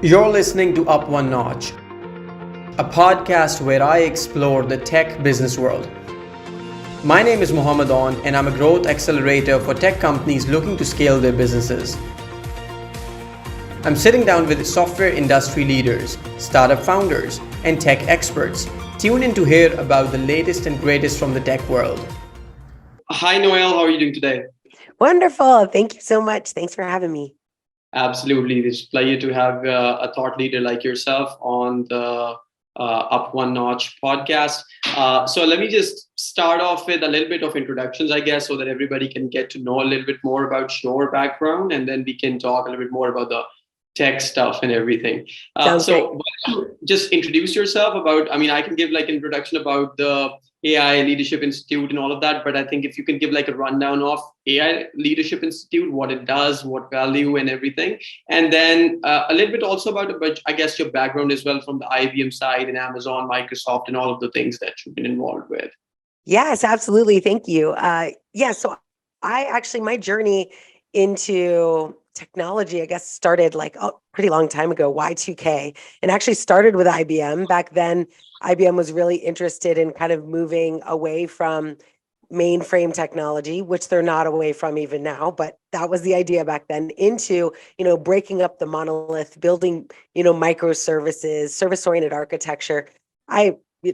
You're listening to Up1Notch, a podcast where I explore the tech business world. My name is Mohammed On, and I'm a growth accelerator for tech companies looking to scale their businesses. I'm sitting down with software industry leaders, startup founders, and tech experts. Tune in to hear about the latest and greatest from the tech world. Hi, Noel. How are you doing today? Wonderful. Thank you so much. Thanks for having me. Absolutely. It's a pleasure to have a thought leader like yourself on the Up1Notch podcast. So let me just start off with a little bit of introductions, I guess, so that everybody can get to know a little bit more about your background, and then we can talk a little bit more about the tech stuff and everything. So why don't you just introduce yourself I can give like introduction about the AI Leadership Institute and all of that, but I think if you can give like a rundown of AI Leadership Institute, what it does, what value and everything, and then a little bit also about, I guess, your background as well from the IBM side and Amazon, Microsoft, and all of the things that you've been involved with. Yes, absolutely. Thank you. So my journey into technology, I guess, started like a pretty long time ago, Y2K, and actually started with IBM. Back then, IBM was really interested in kind of moving away from mainframe technology, which they're not away from even now, but that was the idea back then, into, breaking up the monolith, building, microservices, service-oriented architecture.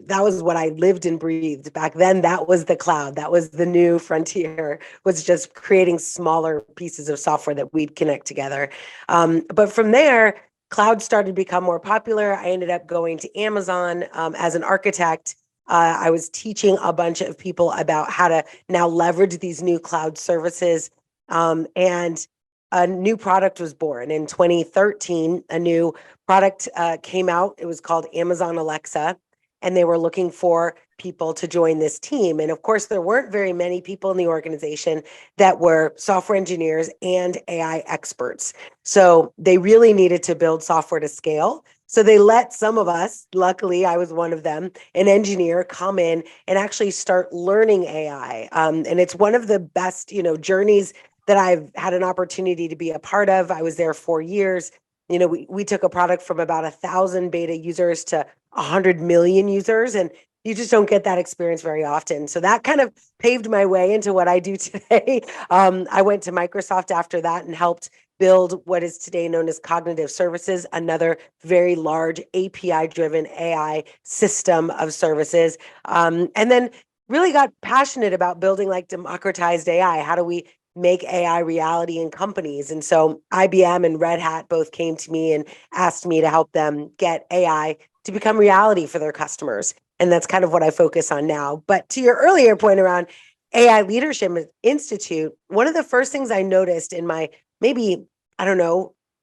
That was what I lived and breathed back then. That was the cloud. That was the new frontier, was just creating smaller pieces of software that we'd connect together. But from there, cloud started to become more popular. I ended up going to Amazon as an architect. I was teaching a bunch of people about how to now leverage these new cloud services. And a new product was born. In 2013, a new product came out. It was called Amazon Alexa. And they were looking for people to join this team. And of course, there weren't very many people in the organization that were software engineers and AI experts. So they really needed to build software to scale. So they let some of us, luckily I was one of them, an engineer, come in and actually start learning AI. And it's one of the best, journeys that I've had an opportunity to be a part of. I was there 4 years. We took a product from about 1,000 beta users to 100 million users, and you just don't get that experience very often. So that kind of paved my way into what I do today. I went to Microsoft after that and helped build what is today known as Cognitive Services, another very large API-driven AI system of services. And then really got passionate about building like democratized AI. How do we make AI reality in companies? And so IBM and Red Hat both came to me and asked me to help them get AI to become reality for their customers. And that's kind of what I focus on now. But to your earlier point around AI Leadership Institute, one of the first things I noticed in my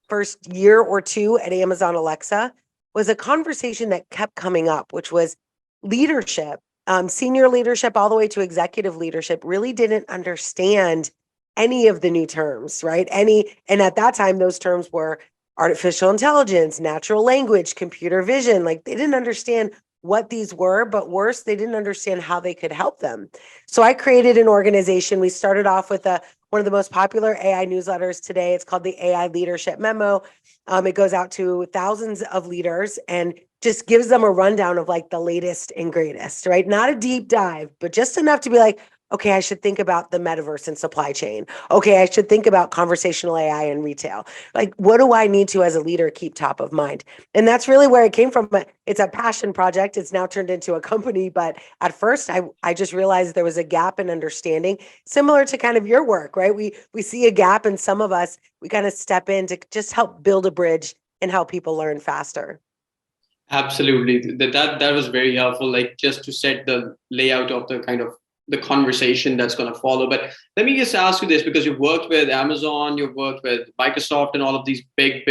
first year or two at Amazon Alexa was a conversation that kept coming up, which was leadership, senior leadership, all the way to executive leadership, really didn't understand any of the new terms, right? And at that time, those terms were artificial intelligence, natural language, computer vision. Like, they didn't understand what these were, but worse, they didn't understand how they could help them. So I created an organization. We started off with one of the most popular AI newsletters today. It's called the AI Leadership Memo. It goes out to thousands of leaders and just gives them a rundown of like the latest and greatest, right? Not a deep dive, but just enough to be like, okay, I should think about the metaverse and supply chain. Okay, I should think about conversational AI in retail. Like, what do I need to, as a leader, keep top of mind? And that's really where it came from. It's a passion project. It's now turned into a company. But at first, I just realized there was a gap in understanding, similar to kind of your work, right? We see a gap, and some of us, we kind of step in to just help build a bridge and help people learn faster. Absolutely. That was very helpful, like just to set the layout of the kind of the conversation that's going to follow. But let me just ask you this, because you've worked with Amazon, you've worked with Microsoft and all of these big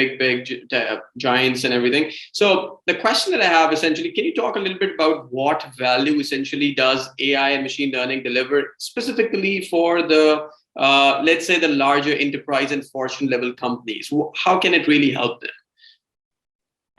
giants and everything. So the question that I have essentially, can you talk a little bit about what value essentially does AI and machine learning deliver specifically for the, let's say, the larger enterprise and Fortune level companies? How can it really help them?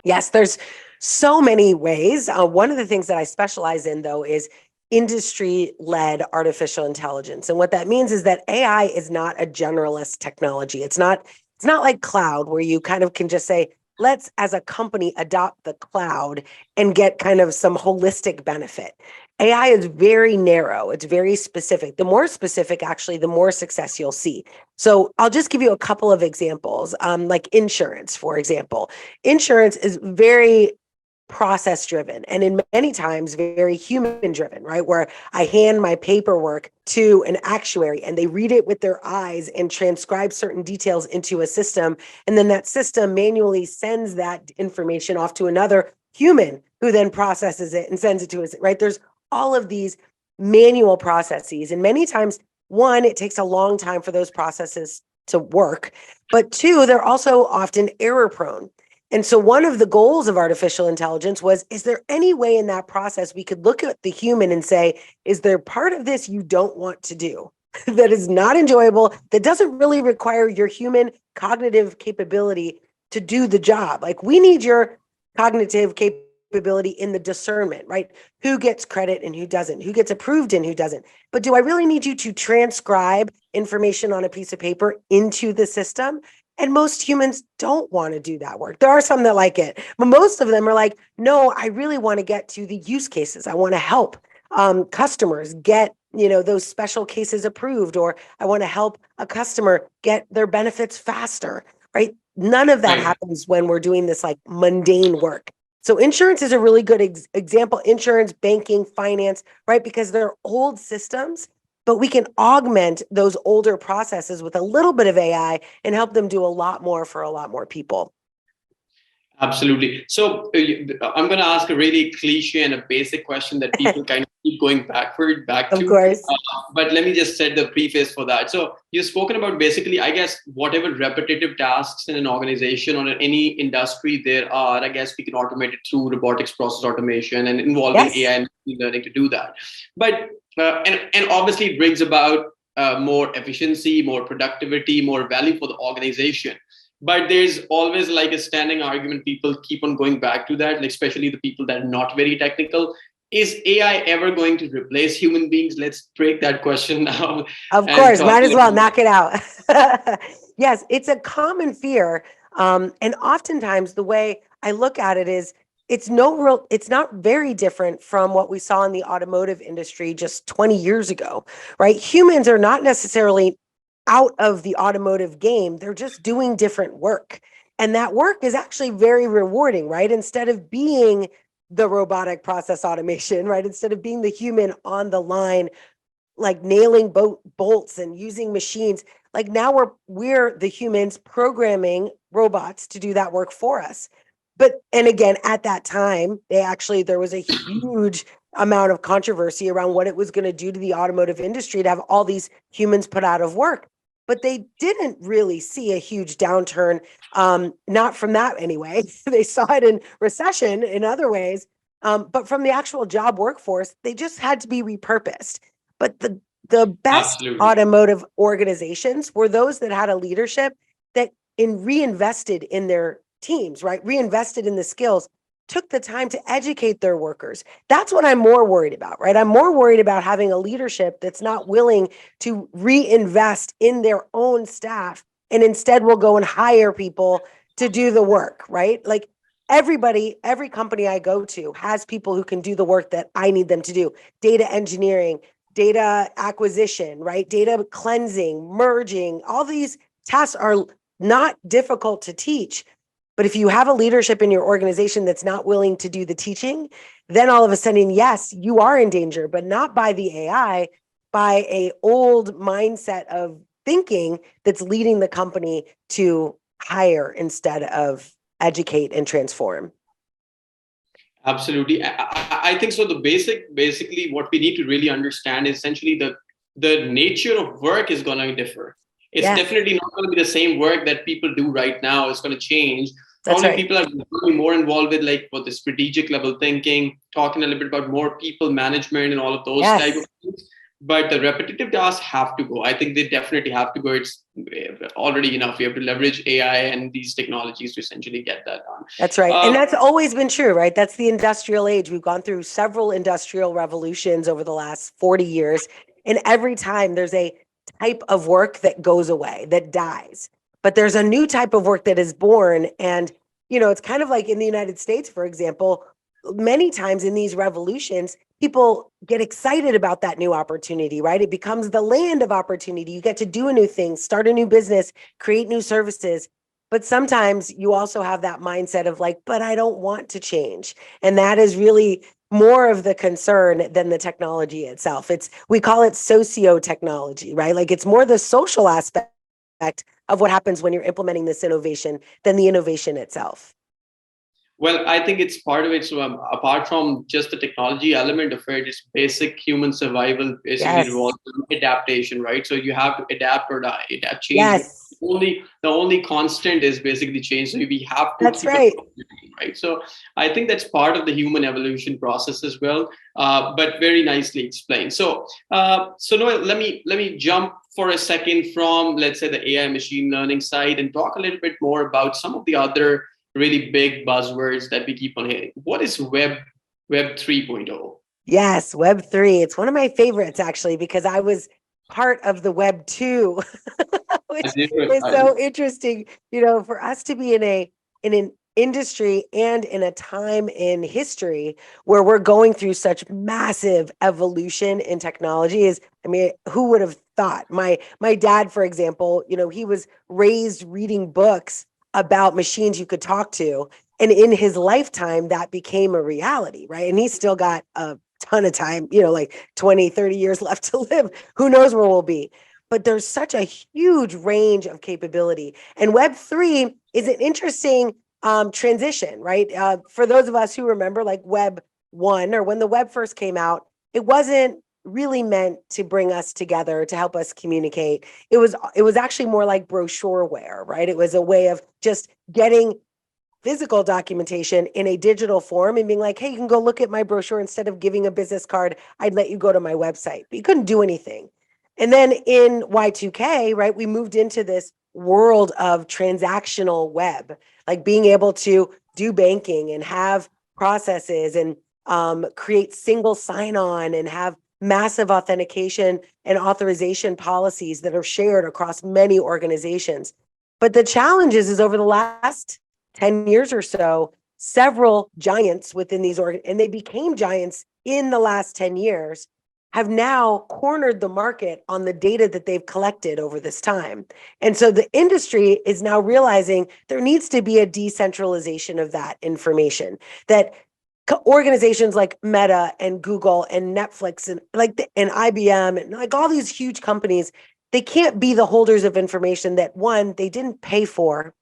Yes, there's so many ways. One of the things that I specialize in, though, is industry-led artificial intelligence. And what that means is that AI is not a generalist technology. It's not like cloud, where you kind of can just say, let's as a company adopt the cloud and get kind of some holistic benefit. AI is very narrow. It's very specific. The more specific, actually, the more success you'll see. So I'll just give you a couple of examples, like insurance, for example. Insurance is very process driven and in many times very human driven, right? Where I hand my paperwork to an actuary and they read it with their eyes and transcribe certain details into a system. And then that system manually sends that information off to another human who then processes it and sends it to us, right? There's all of these manual processes. And many times, one, it takes a long time for those processes to work. But two, they're also often error prone. And so one of the goals of artificial intelligence was, is there any way in that process we could look at the human and say, is there part of this you don't want to do that is not enjoyable, that doesn't really require your human cognitive capability to do the job? Like, we need your cognitive capability in the discernment, right? Who gets credit and who doesn't, who gets approved and who doesn't. But do I really need you to transcribe information on a piece of paper into the system? And most humans don't want to do that work. There are some that like it, but most of them are like, no, I really want to get to the use cases. I want to help customers get, those special cases approved, or I want to help a customer get their benefits faster, right? None of that Right. happens when we're doing this like mundane work. So insurance is a really good example. Insurance, banking, finance, right? Because they're old systems, but we can augment those older processes with a little bit of AI and help them do a lot more for a lot more people. Absolutely. So I'm going to ask a really cliche and a basic question that people kind of keep going back Of to. course. But let me just set the preface for that. So you've spoken about basically, I guess, whatever repetitive tasks in an organization or in any industry there are, I guess we can automate it through robotics process automation and involving Yes. AI and machine learning to do that. But and obviously it brings about more efficiency, more productivity, more value for the organization. But there's always like a standing argument. People keep on going back to that, like especially the people that are not very technical. Is AI ever going to replace human beings? Let's break that question now. Of And course, talk might as well about. knock it out. Yes, it's a common fear. And oftentimes the way I look at it is it's not very different from what we saw in the automotive industry just 20 years ago, right? Humans are not necessarily out of the automotive game. They're just doing different work. And that work is actually very rewarding, right? Instead of being the robotic process automation, right? Instead of being the human on the line, like nailing bolts and using machines, like now we're the humans programming robots to do that work for us. But and again, at that time, there was a huge amount of controversy around what it was going to do to the automotive industry to have all these humans put out of work. But they didn't really see a huge downturn, not from that anyway. They saw it in recession in other ways, but from the actual job workforce, they just had to be repurposed. But the best Absolutely. automotive organizations were those that had a leadership that reinvested in their teams, right? Reinvested in the skills, took the time to educate their workers. That's what I'm more worried about, right? I'm more worried about having a leadership that's not willing to reinvest in their own staff and instead will go and hire people to do the work, right? Like every company I go to has people who can do the work that I need them to do. Data engineering, data acquisition, right? Data cleansing, merging, all these tasks are not difficult to teach. But if you have a leadership in your organization that's not willing to do the teaching, then all of a sudden, yes, you are in danger, but not by the AI, by a old mindset of thinking that's leading the company to hire instead of educate and transform. Absolutely. I think so. Basically, what we need to really understand is essentially the nature of work is going to differ. It's Yes. definitely not going to be the same work that people do right now. It's going to change. That's Probably right. people are becoming more involved with like what the strategic level thinking, talking a little bit about more people management and all of those type Yes. of things. But the repetitive tasks have to go. I think they definitely have to go. It's already enough. We have to leverage AI and these technologies to essentially get that done. That's right. And that's always been true, right? That's the industrial age. We've gone through several industrial revolutions over the last 40 years. And every time there's a type of work that goes away, that dies. But there's a new type of work that is born. And it's kind of like in the United States, for example, many times in these revolutions, people get excited about that new opportunity, right? It becomes the land of opportunity. You get to do a new thing, start a new business, create new services. But sometimes you also have that mindset of like, but I don't want to change. And that is really more of the concern than the technology itself. We call it socio-technology, right? Like it's more the social aspect of what happens when you're implementing this innovation than the innovation itself. Well, I think it's part of it. So apart from just the technology element of it, it's basic human survival basically Yes. revolves on adaptation, right? So you have to adapt or die, adapt, change. Yes. The only constant is basically change. So we have to That's keep right. it right. So I think that's part of the human evolution process as well, but very nicely explained. So Noel, let me jump for a second from, let's say, the AI machine learning side and talk a little bit more about some of the other really big buzzwords that we keep on hearing. What is Web 3.0? Yes, Web3. It's one of my favorites actually, because I was part of the Web 2, which is so interesting, for us to be in an industry and in a time in history where we're going through such massive evolution in technology. Who would have thought? My dad, for example, he was raised reading books about machines you could talk to. And in his lifetime, that became a reality, right? And he's still got a ton of time, like 20, 30 years left to live. Who knows where we'll be? But there's such a huge range of capability. And Web3 is an interesting transition, right? For those of us who remember like Web 1, or when the web first came out, it wasn't really meant to bring us together, to help us communicate. It was actually more like brochureware, right? It was a way of just getting physical documentation in a digital form and being like, hey, you can go look at my brochure. Instead of giving a business card, I'd let you go to my website. But you couldn't do anything. And then in Y2K, right, we moved into this world of transactional web, like being able to do banking and have processes and create single sign-on and have massive authentication and authorization policies that are shared across many organizations. But the challenge is over the last 10 years or so, several giants within these and they became giants in the last 10 years, have now cornered the market on the data that they've collected over this time. And so the industry is now realizing there needs to be a decentralization of that information, that organizations like Meta and Google and Netflix and and IBM and like all these huge companies, they can't be the holders of information that, one, they didn't pay for,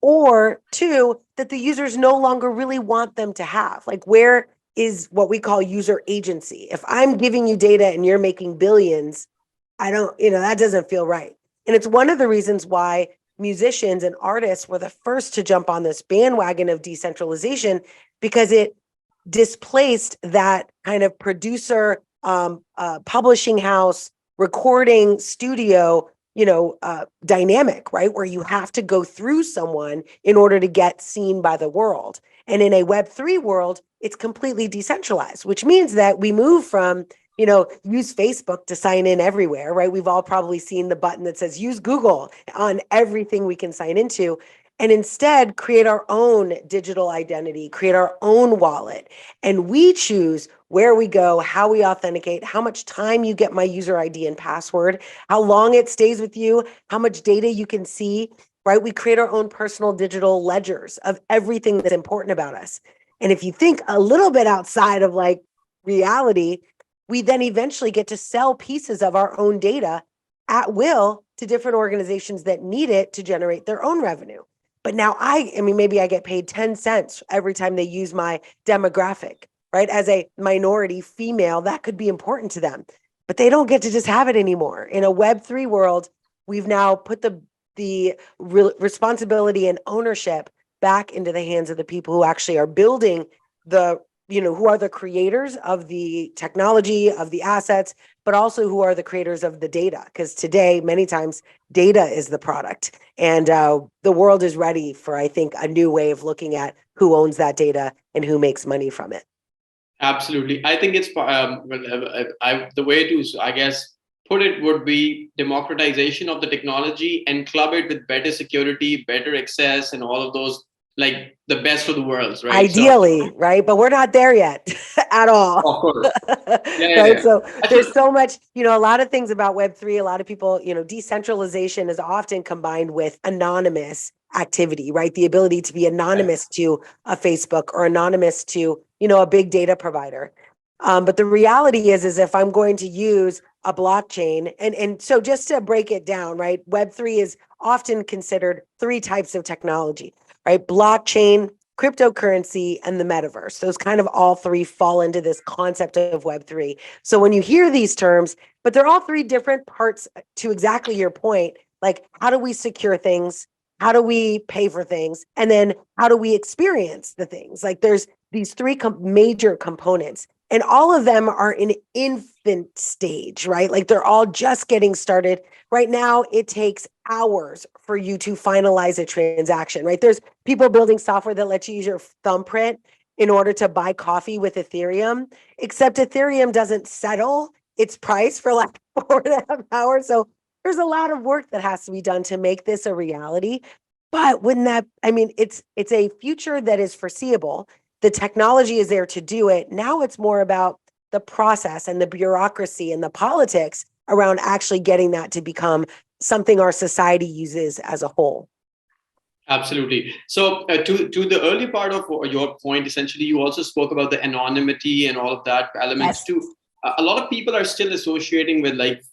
or two, that the users no longer really want them to have. Like, where is what we call user agency? If I'm giving you data and you're making billions, that doesn't feel right. And it's one of the reasons why musicians and artists were the first to jump on this bandwagon of decentralization, because it displaced that kind of producer, publishing house, recording studio, dynamic, right? Where you have to go through someone in order to get seen by the world. And in a Web3 world, it's completely decentralized, which means that we move from, use Facebook to sign in everywhere, right? We've all probably seen the button that says use Google on everything we can sign into, and instead create our own digital identity, create our own wallet. And we choose where we go, how we authenticate, how much time you get my user ID and password, how long it stays with you, how much data you can see, right? We create our own personal digital ledgers of everything that's important about us. And if you think a little bit outside of like reality, we then eventually get to sell pieces of our own data at will to different organizations that need it to generate their own revenue. But now maybe I get paid 10 cents every time they use my demographic, right? As a minority female, that could be important to them, but they don't get to just have it anymore. In a Web3 world, we've now put the responsibility and ownership back into the hands of the people who actually are building who are the creators of the technology, of the assets, but also who are the creators of the data. Because today, many times, data is the product. And the world is ready for, I think, a new way of looking at who owns that data and who makes money from it. Absolutely. I think it's the way to, I guess, put it would be democratization of the technology and club it with better security, better access, and all of those like the best of the worlds, right? So Ideally, right? But we're not there yet at all. of course, yeah, yeah, Right? yeah. So there's Actually, so much, a lot of things about Web3. A lot of people, decentralization is often combined with anonymous activity, right? The ability to be anonymous to a Facebook or anonymous to, a big data provider. But the reality is if I'm going to use a blockchain, and so just to break it down, right? Web3 is often considered three types of technology, right? Blockchain, cryptocurrency, and the metaverse. Those kind of all three fall into this concept of Web3. So when you hear these terms, but they're all three different parts to exactly your point, like how do we secure things? How do we pay for things? And then how do we experience the things? Like there's these three major components. And all of them are in infant stage, right? Like they're all just getting started. Right now, it takes hours for you to finalize a transaction, right? There's people building software that lets you use your thumbprint in order to buy coffee with Ethereum, except Ethereum doesn't settle its price for like 4.5 hours. So there's a lot of work that has to be done to make this a reality. But wouldn't that, it's a future that is foreseeable. The technology is there to do it. Now it's more about the process and the bureaucracy and the politics around actually getting that to become something our society uses as a whole. absolutely. So to the early part of your point, essentially, you also spoke about the anonymity and all of that elements Yes. too. A lot of people are still associating with like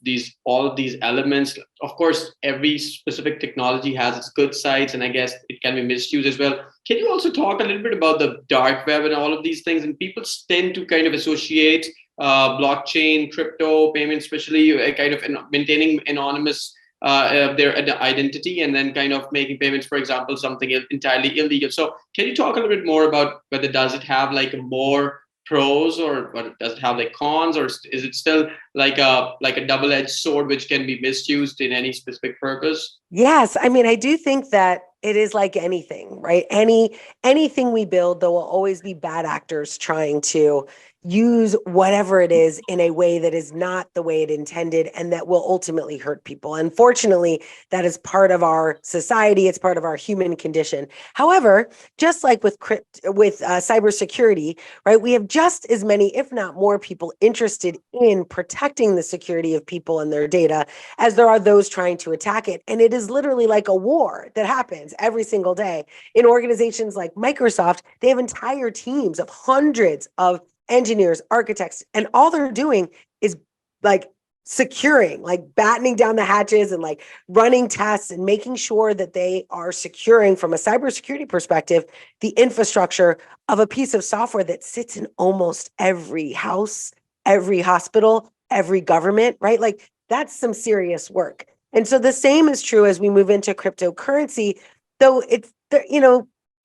all of these elements. Of course, every specific technology has its good sides, and I guess it can be misused as well. Can you also talk a little bit about the dark web and all of these things? And people tend to kind of associate blockchain, crypto payments, especially kind of maintaining anonymous their identity and then kind of making payments, for example, something entirely illegal. So can you talk a little bit more about whether does it have like more pros or does it have like cons, or is it still like a double-edged sword which can be misused in any specific purpose? Yes, I do think that it is like anything, right? Anything we build, there will always be bad actors trying to use whatever it is in a way that is not the way it intended and that will ultimately hurt people. Unfortunately, that is part of our society. It's part of our human condition. However, just like with cybersecurity, right? We have just as many, if not more, people interested in protecting the security of people and their data as there are those trying to attack it. And it is literally like a war that happens every single day. In organizations like Microsoft, they have entire teams of hundreds of engineers, architects, and all they're doing is like securing, like battening down the hatches and like running tests and making sure that they are securing from a cybersecurity perspective the infrastructure of a piece of software that sits in almost every house, every hospital, every government, right? Like that's some serious work. And so the same is true as we move into cryptocurrency, though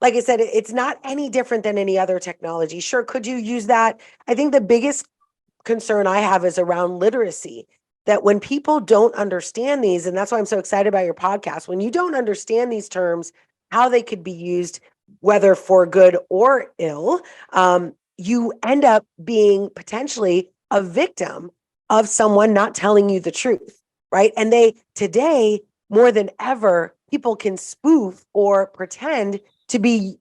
like I said, it's not any different than any other technology. Sure, could you use that? I think the biggest concern I have is around literacy, that when people don't understand these, and that's why I'm so excited about your podcast, when you don't understand these terms, how they could be used, whether for good or ill, you end up being potentially a victim of someone not telling you the truth, right? And today, more than ever, people can spoof or pretend to be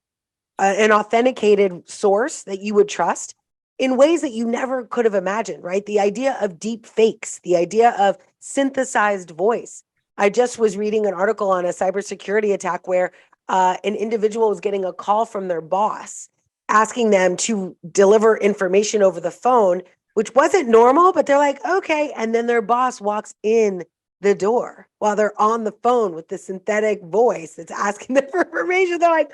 an authenticated source that you would trust in ways that you never could have imagined, right? The idea of deep fakes, the idea of synthesized voice. I just was reading an article on a cybersecurity attack where an individual was getting a call from their boss asking them to deliver information over the phone, which wasn't normal, but they're like, okay. And then their boss walks in the door while they're on the phone with the synthetic voice that's asking them for information. They're like,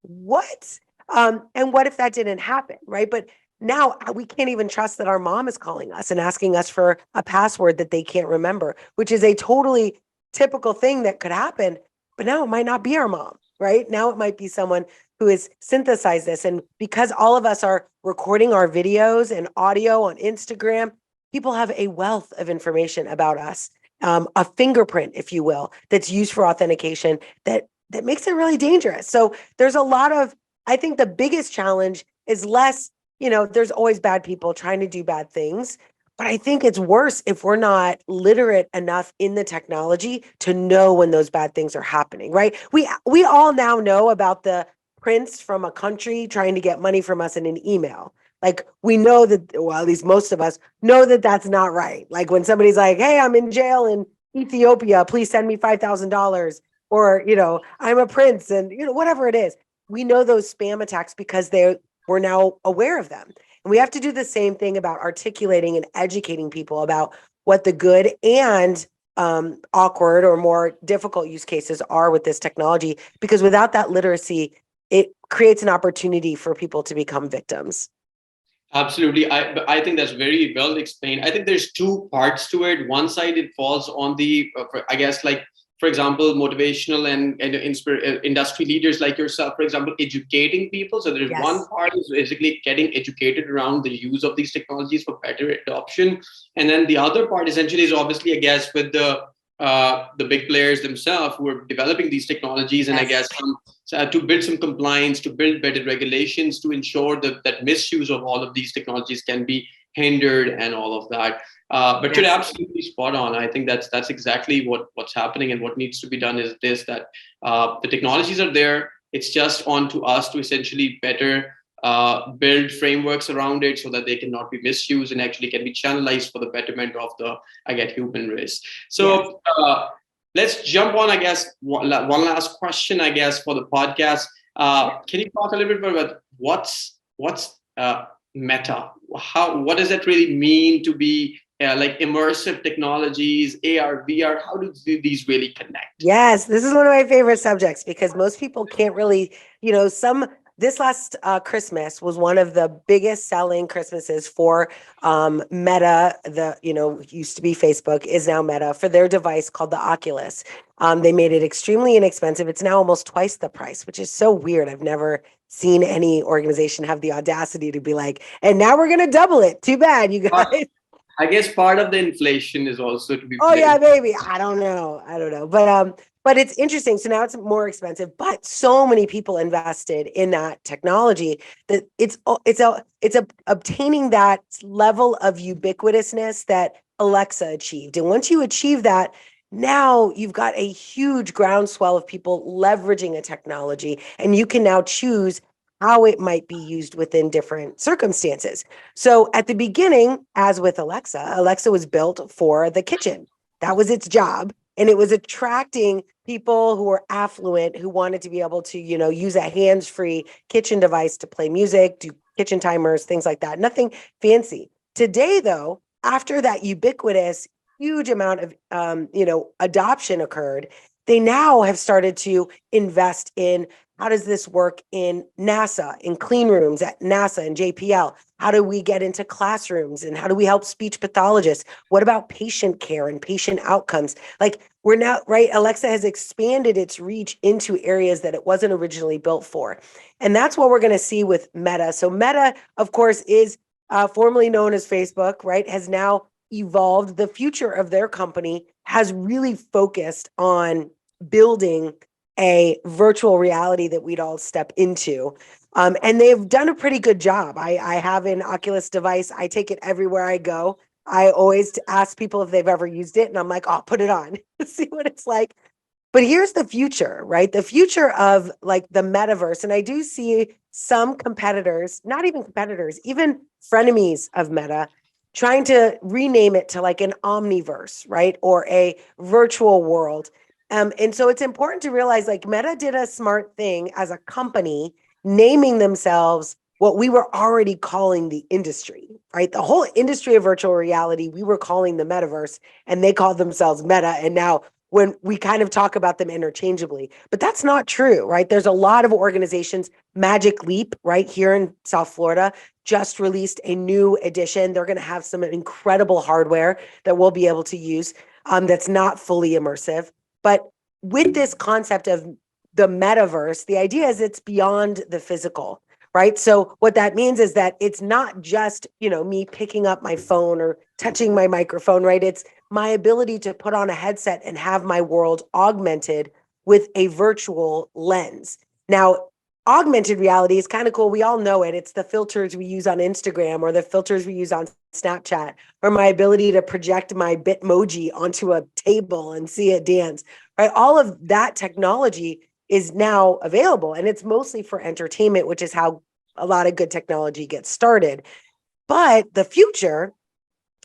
what? And what if that didn't happen, right? But now we can't even trust that our mom is calling us and asking us for a password that they can't remember, which is a totally typical thing that could happen. But now it might not be our mom, right? Now it might be someone who has synthesized this. And because all of us are recording our videos and audio on Instagram, people have a wealth of information about us, a fingerprint, if you will, that's used for authentication that makes it really dangerous. So there's a lot of, I think the biggest challenge is less, there's always bad people trying to do bad things. But I think it's worse if we're not literate enough in the technology to know when those bad things are happening, right? We all now know about the prince from a country trying to get money from us in an email. Like we know that, well, at least most of us know that that's not right. Like when somebody's like, hey, I'm in jail in Ethiopia, please send me $5,000. Or, I'm a prince and, whatever it is. We know those spam attacks because we're now aware of them. And we have to do the same thing about articulating and educating people about what the good and awkward or more difficult use cases are with this technology, because without that literacy, it creates an opportunity for people to become victims. Absolutely. I think that's very well explained. I think there's two parts to it. One side, it falls on the, I guess, like, for example, motivational and industry leaders like yourself, for example, educating people. So there's one part is basically getting educated around the use of these technologies for better adoption. And then the other part essentially is obviously, I guess, with the big players themselves who are developing these technologies, and I guess to build some compliance, to build better regulations, to ensure that misuse of all of these technologies can be hindered and all of that. But you're absolutely spot on. I think that's exactly what's happening, and what needs to be done is this: that the technologies are there. It's just on to us to essentially better build frameworks around it so that they cannot be misused and actually can be channelized for the betterment of the, human race. So let's jump on, I guess, one last question, I guess, for the podcast. Can you talk a little bit more about what's Meta? What does that really mean to be like immersive technologies, AR, VR? How do these really connect? Yes, this is one of my favorite subjects because most people can't really, this last Christmas was one of the biggest selling Christmases for Meta, used to be Facebook, is now Meta, for their device called the Oculus. They made it extremely inexpensive. It's now almost twice the price, which is so weird. I've never seen any organization have the audacity to be like, and now we're going to double it. Too bad, you guys. I guess part of the inflation is also to be. Oh yeah, maybe. I don't know. But it's interesting. So now it's more expensive, but so many people invested in that technology that it's obtaining that level of ubiquitousness that Alexa achieved. And once you achieve that, now you've got a huge groundswell of people leveraging a technology, and you can now choose how it might be used within different circumstances. So at the beginning, as with Alexa, Alexa was built for the kitchen. That was its job. And it was attracting people who were affluent, who wanted to be able to, use a hands-free kitchen device to play music, do kitchen timers, things like that. Nothing fancy. Today, though, after that ubiquitous, huge amount of, adoption occurred, they now have started to invest in how does this work in NASA, in clean rooms at NASA and JPL? How do we get into classrooms, and how do we help speech pathologists? What about patient care and patient outcomes? Like, we're now, right? Alexa has expanded its reach into areas that it wasn't originally built for. And that's what we're going to see with Meta. So Meta, of course, is formerly known as Facebook, right? Has now evolved. The future of their company has really focused on building a virtual reality that we'd all step into. And they've done a pretty good job. I have an Oculus device. I take it everywhere I go. I always ask people if they've ever used it, and I'm like, oh, put it on, see what it's like. But here's the future, right? The future of like the metaverse. And I do see some competitors, not even competitors, even frenemies of Meta, trying to rename it to like an omniverse, right? Or a virtual world. And so it's important to realize like Meta did a smart thing as a company, naming themselves what we were already calling the industry, right? The whole industry of virtual reality, we were calling the metaverse, and they called themselves Meta. And now when we kind of talk about them interchangeably, but that's not true, right? There's a lot of organizations. Magic Leap, right here in South Florida, just released a new edition. They're going to have some incredible hardware that we'll be able to use that's not fully immersive. But with this concept of the metaverse, the idea is it's beyond the physical, right? So what that means is that it's not just, me picking up my phone or touching my microphone, right? It's my ability to put on a headset and have my world augmented with a virtual lens. Now, augmented reality is kind of cool. We all know it. It's the filters we use on Instagram or the filters we use on Snapchat, or my ability to project my Bitmoji onto a table and see it dance, right? All of that technology is now available. And it's mostly for entertainment, which is how a lot of good technology gets started. But the future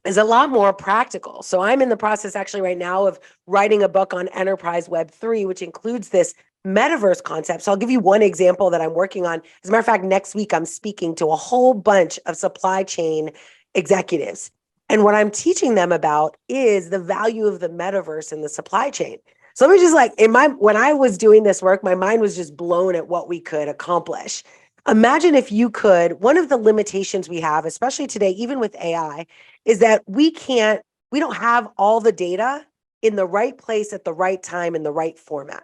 is a lot more practical. So I'm in the process actually right now of writing a book on enterprise Web3, which includes this metaverse concept. So I'll give you one example that I'm working on. As a matter of fact, next week I'm speaking to a whole bunch of supply chain executives. And what I'm teaching them about is the value of the metaverse in the supply chain. So let me just when I was doing this work, my mind was just blown at what we could accomplish. Imagine if you could, one of the limitations we have, especially today, even with AI, is that we don't have all the data in the right place at the right time in the right format.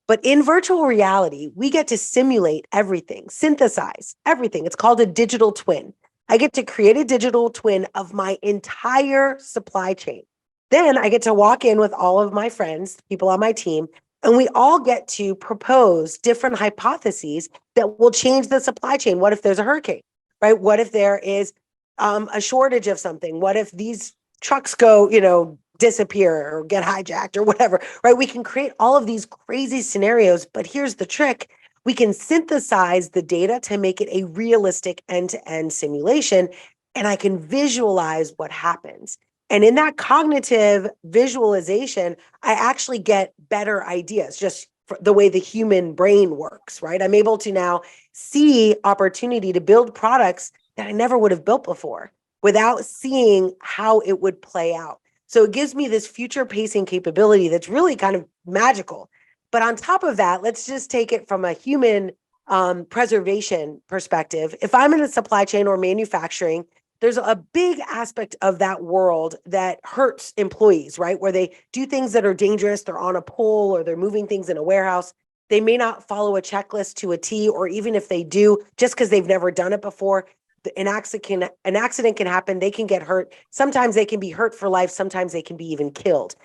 But in virtual reality, we get to simulate everything, synthesize everything. It's called a digital twin. I get to create a digital twin of my entire supply chain. Then I get to walk in with all of my friends, people on my team, and we all get to propose different hypotheses that will change the supply chain. What if there's a hurricane, right? What if there is a shortage of something? What if these trucks go, disappear or get hijacked or whatever, right? We can create all of these crazy scenarios, but here's the trick. We can synthesize the data to make it a realistic end-to-end simulation, and I can visualize what happens. And in that cognitive visualization, I actually get better ideas just for the way the human brain works, right? I'm able to now see opportunity to build products that I never would have built before without seeing how it would play out. So it gives me this future pacing capability that's really kind of magical. But on top of that, let's just take it from a human preservation perspective. If I'm in a supply chain or manufacturing, there's a big aspect of that world that hurts employees, right? Where they do things that are dangerous, they're on a pole or they're moving things in a warehouse. They may not follow a checklist to a T, or even if they do, just because they've never done it before, an accident can happen. They can get hurt. Sometimes they can be hurt for life. Sometimes they can be even killed.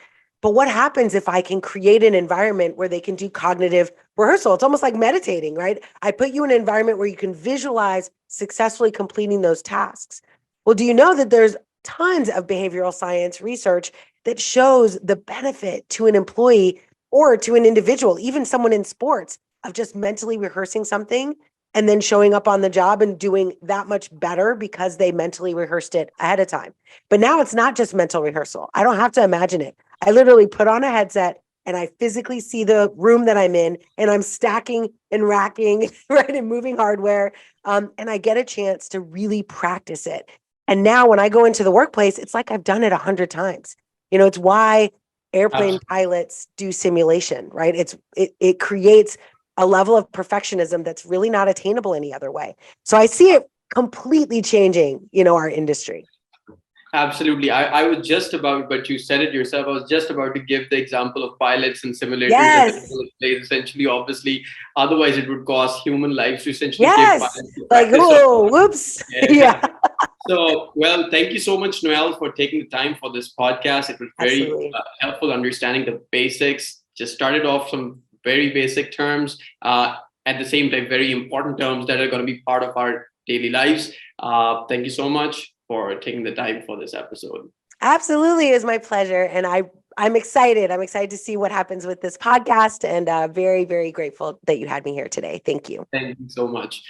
But what happens if I can create an environment where they can do cognitive rehearsal? It's almost like meditating, right? I put you in an environment where you can visualize successfully completing those tasks. Well, do you know that there's tons of behavioral science research that shows the benefit to an employee or to an individual, even someone in sports, of just mentally rehearsing something and then showing up on the job and doing that much better because they mentally rehearsed it ahead of time. But now it's not just mental rehearsal. I don't have to imagine it. I literally put on a headset and I physically see the room that I'm in, and I'm stacking and racking, right, and moving hardware. And I get a chance to really practice it. And now when I go into the workplace, it's like I've done it 100 times. It's why airplane pilots do simulation, right? It creates a level of perfectionism that's really not attainable any other way. So I see it completely changing, our industry. Absolutely. I was just about, but you said it yourself. I was just about to give the example of pilots and simulators and the Yes. role it plays. Essentially, obviously, otherwise it would cost human lives to essentially give Yes. pilots to Like, practice. oh, whoops. Yeah. So, well, thank you so much, Noel, for taking the time for this podcast. It was very Absolutely. helpful understanding the basics. Just started off some very basic terms. At the same time, very important terms that are going to be part of our daily lives. Thank you so much for taking the time for this episode. Absolutely. It was my pleasure. And I'm excited. I'm excited to see what happens with this podcast, and very, very grateful that you had me here today. Thank you. Thank you so much.